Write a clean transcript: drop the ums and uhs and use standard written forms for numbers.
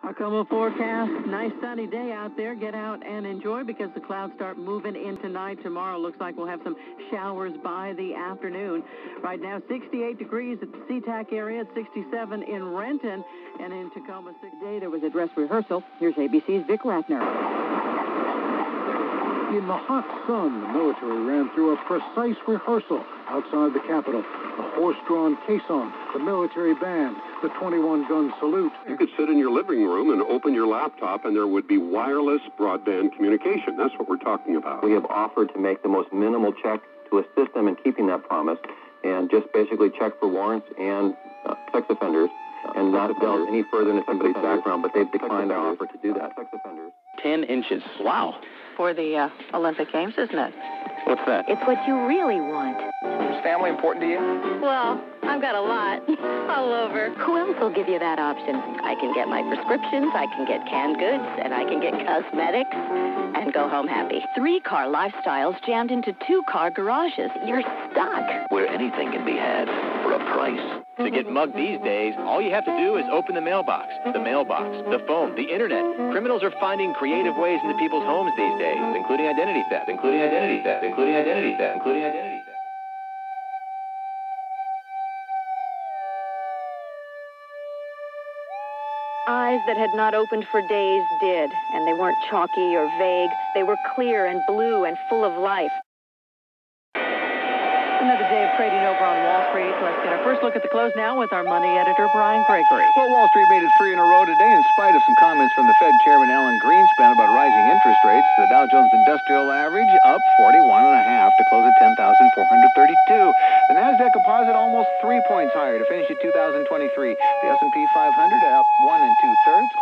Our KOMO forecast, nice sunny day out there. Get out and enjoy because the clouds start moving in tonight. Tomorrow looks like we'll have some showers by the afternoon. Right now, 68 degrees at the SeaTac area, 67 in Renton, and in Tacoma. Today there was a dress rehearsal. Here's ABC's Vic Ratner. In the hot sun, the military ran through a precise rehearsal outside the Capitol. The horse-drawn caisson, the military band, the 21-gun salute. You could sit in your living room and open your laptop, and there would be wireless broadband communication. That's what we're talking about. We have offered to make the most minimal check to assist them in keeping that promise, and just basically check for warrants and sex offenders, and not delve any further into somebody's background, but they've declined our offer to do that. Sex offenders. 10 inches. Wow. For the Olympic Games, isn't it? What's that? It's what you really want. Is family important to you? Well, I've got a lot all over. Who else will give you that option? I can get my prescriptions, I can get canned goods, and I can get cosmetics and go home happy. 3-car lifestyles jammed into 2-car garages. You're stuck. Where anything can be had for a price. To get mugged these days, all you have to do is open the mailbox, the phone, the internet. Criminals are finding creative ways into people's homes these days, including identity theft, including identity theft, including identity theft, including identity theft. Eyes that had not opened for days did, and they weren't chalky or vague. They were clear and blue and full of life. Another day of trading over on Wall Street. Let's get our first look at the close now with our money editor, Brian Gregory. Well, Wall Street made it 3 in a row today in spite of some comments from the Fed Chairman Alan Greenspan about rising interest rates. The Dow Jones Industrial Average up 41.5 to close at 10,432. The Nasdaq Composite almost 3 points higher to finish at 2,023. The S&P 500 up 1 2/3